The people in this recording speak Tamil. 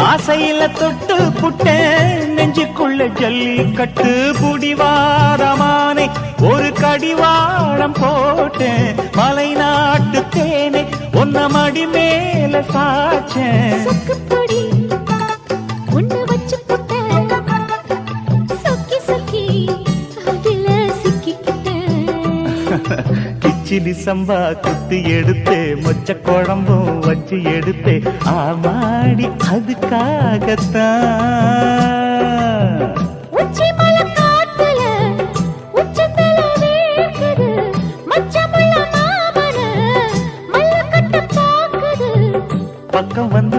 ஆசையில தொட்டு புட்டேன் நெஞ்சுக்குள்ள ஜல்லிக்கட்டு புடிவாரமானே ஒரு கடிவாரம் போட்டேன் மலை நாட்டு தேனே ஒன்ன மடி மேல சாச்சேன் கிச்சிலி சம்பா குத்தி எடுத்தே மொச்ச குழம்பும் வச்சு எடுத்தே ஆமாடி அதுக்காகத்தான் பக்கம் வந்து